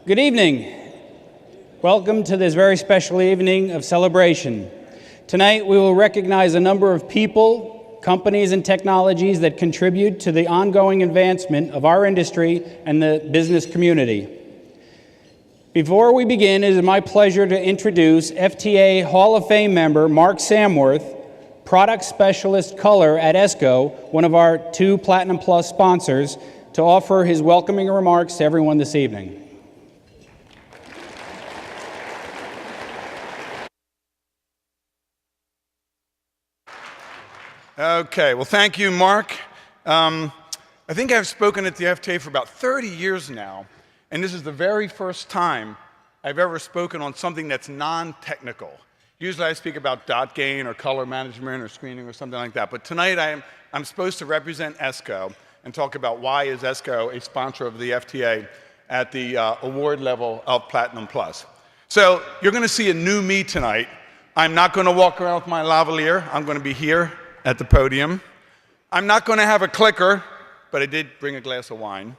Good evening. Welcome to this very special evening of celebration. Tonight we will recognize a number of people, companies, and technologies that contribute to the ongoing advancement of our industry and the business community. Before we begin, it is my pleasure to introduce FTA Hall of Fame member Mark Samworth, Product Specialist Color at ESCO, one of our 2 Platinum Plus sponsors, to offer his welcoming remarks to everyone this evening. Okay, well, thank you, Mark. I think I've spoken at the FTA for about 30 years now, and this is the very first time I've ever spoken on something that's non-technical. Usually I speak about dot gain or color management or screening or something like that, but tonight I'm supposed to represent ESCO and talk about why is ESCO a sponsor of the FTA at the award level of Platinum Plus. So you're going to see a new me tonight. I'm not going to walk around with my lavalier. I'm going to be here at the podium. I'm not going to have a clicker, but I did bring a glass of wine.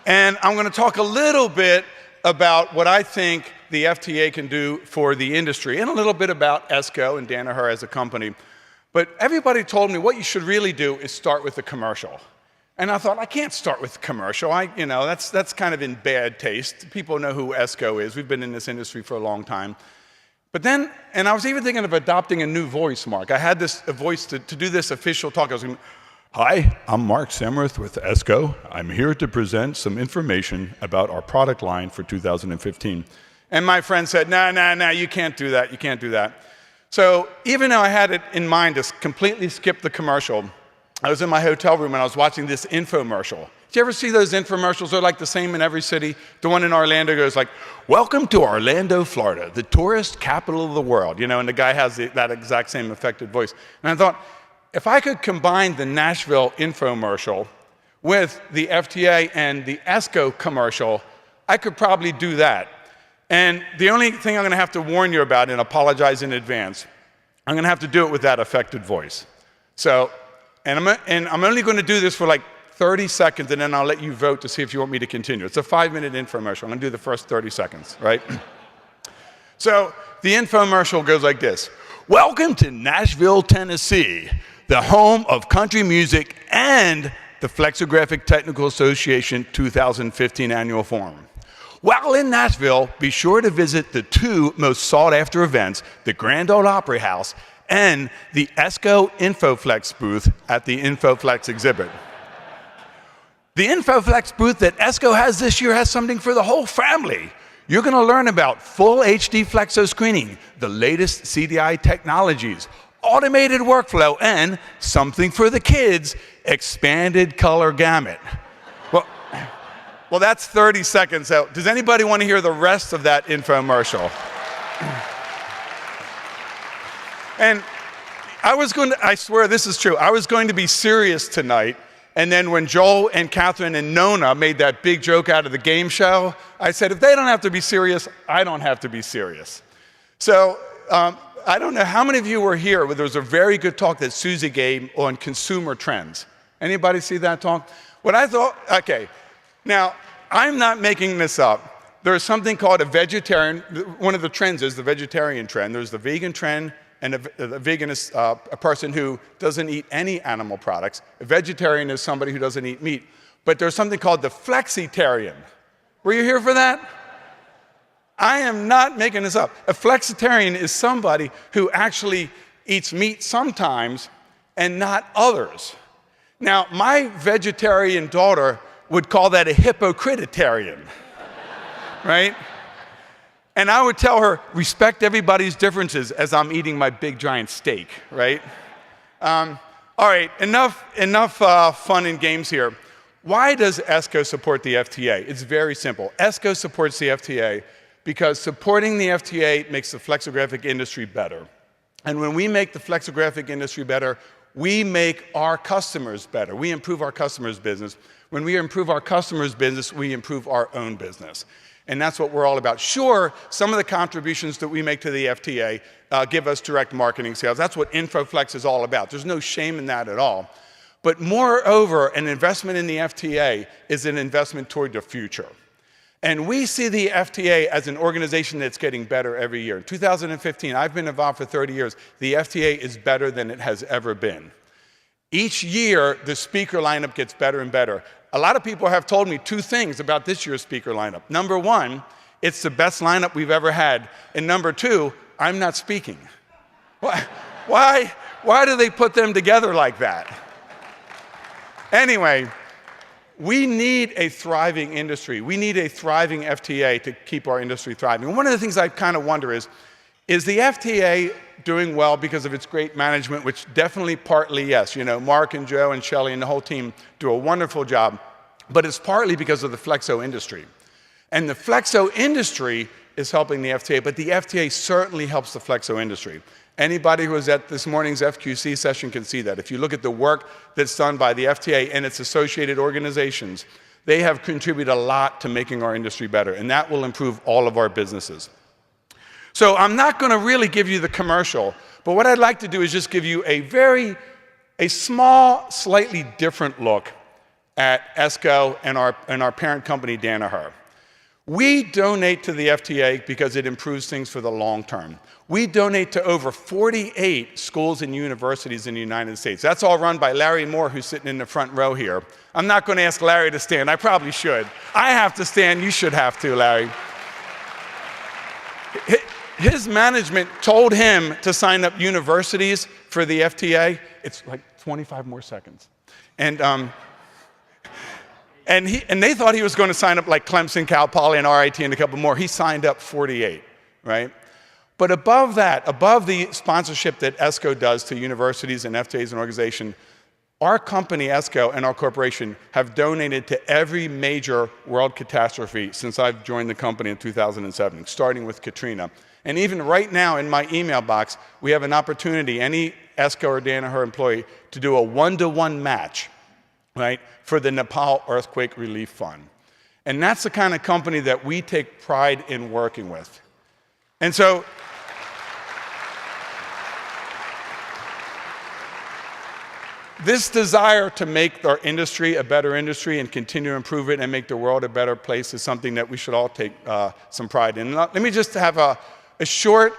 And I'm going to talk a little bit about what I think the FTA can do for the industry, and a little bit about ESCO and Danaher as a company. But everybody told me what you should really do is start with a commercial. And I thought, I can't start with a commercial. That's kind of in bad taste. People know who ESCO is. We've been in this industry for a long time. But then, and I was even thinking of adopting a new voice, Mark. I had a voice to do this official talk. I was going, hi, I'm Mark Samworth with ESCO. I'm here to present some information about our product line for 2015. And my friend said, no, you can't do that, you can't do that. So even though I had it in mind to completely skip the commercial, I was in my hotel room and I was watching this infomercial. Did you ever see those infomercials? They're like the same in every city. The one in Orlando goes like, welcome to Orlando, Florida, the tourist capital of the world. And the guy has that exact same affected voice. And I thought, if I could combine the Nashville infomercial with the FTA and the ESCO commercial, I could probably do that. And the only thing I'm going to have to warn you about, and apologize in advance, I'm going to have to do it with that affected voice. So, and I'm only going to do this for like 30 seconds, and then I'll let you vote to see if you want me to continue. It's a 5-minute infomercial. I'm going to do the first 30 seconds, right? So the infomercial goes like this. Welcome to Nashville, Tennessee, the home of country music and the Flexographic Technical Association 2015 Annual Forum. While in Nashville, be sure to visit the 2 most sought-after events, the Grand Ole Opry House and the ESCO InfoFlex booth at the InfoFlex exhibit. The InfoFlex booth that ESCO has this year has something for the whole family. You're going to learn about full HD flexo screening, the latest CDI technologies, automated workflow, and something for the kids, expanded color gamut. Well, that's 30 seconds. So does anybody want to hear the rest of that infomercial? And I swear this is true, I was going to be serious tonight, and then when Joel and Catherine and Nona made that big joke out of the game show, I said, if they don't have to be serious, I don't have to be serious. So I don't know how many of you were here, but there was a very good talk that Susie gave on consumer trends. Anybody see that talk? What I thought, okay, now I'm not making this up. There's something called a vegetarian, one of the trends is the vegetarian trend. There's the vegan trend, and a vegan is a person who doesn't eat any animal products. A vegetarian is somebody who doesn't eat meat. But there's something called the flexitarian. Were you here for that? I am not making this up. A flexitarian is somebody who actually eats meat sometimes and not others. Now, my vegetarian daughter would call that a hypocrititarian, right? And I would tell her, respect everybody's differences as I'm eating my big giant steak, right? All right, enough fun and games here. Why does ESCO support the FTA? It's very simple. ESCO supports the FTA because supporting the FTA makes the flexographic industry better. And when we make the flexographic industry better, we make our customers better. We improve our customers' business. When we improve our customers' business, we improve our own business. And that's what we're all about. Sure, some of the contributions that we make to the FTA give us direct marketing sales. That's what InfoFlex is all about. There's no shame in that at all. But moreover, an investment in the FTA is an investment toward the future. And we see the FTA as an organization that's getting better every year. In 2015, I've been involved for 30 years. The FTA is better than it has ever been. Each year, the speaker lineup gets better and better. A lot of people have told me two things about this year's speaker lineup. Number one, it's the best lineup we've ever had. And number two, I'm not speaking. Why do they put them together like that? Anyway, we need a thriving industry. We need a thriving FTA to keep our industry thriving. And one of the things I kind of wonder is the FTA doing well because of its great management, which definitely partly yes. You know, Mark and Joe and Shelley and the whole team do a wonderful job, but it's partly because of the Flexo industry. And the Flexo industry is helping the FTA, but the FTA certainly helps the Flexo industry. Anybody who was at this morning's FQC session can see that. If you look at the work that's done by the FTA and its associated organizations, they have contributed a lot to making our industry better, and that will improve all of our businesses. So I'm not going to really give you the commercial, but what I'd like to do is just give you a small, slightly different look at ESCO and our parent company, Danaher. We donate to the FTA because it improves things for the long term. We donate to over 48 schools and universities in the United States. That's all run by Larry Moore, who's sitting in the front row here. I'm not going to ask Larry to stand. I probably should. I have to stand. You should have to, Larry. His management told him to sign up universities for the FTA. It's like 25 more seconds. And they thought he was going to sign up like Clemson, Cal Poly, and RIT, and a couple more. He signed up 48, right? But above that, above the sponsorship that ESCO does to universities and FTAs and organizations, our company, ESCO, and our corporation have donated to every major world catastrophe since I've joined the company in 2007, starting with Katrina. And even right now in my email box, we have an opportunity, any ESCO or Danaher employee, to do a one-to-one match, right, for the Nepal Earthquake Relief Fund. And that's the kind of company that we take pride in working with. And so, this desire to make our industry a better industry and continue to improve it and make the world a better place is something that we should all take some pride in. Let me just have a short,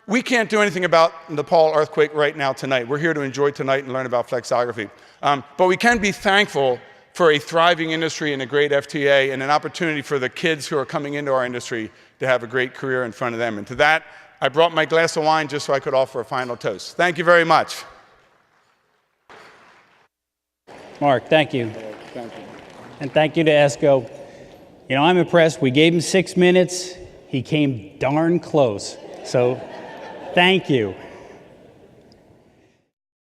we can't do anything about the Nepal earthquake right now tonight. We're here to enjoy tonight and learn about flexography. But we can be thankful for a thriving industry and a great FTA and an opportunity for the kids who are coming into our industry to have a great career in front of them. And to that, I brought my glass of wine just so I could offer a final toast. Thank you very much. Mark, thank you. Thank you. And thank you to ESCO. You know, I'm impressed. We gave him 6 minutes. He came darn close. So thank you.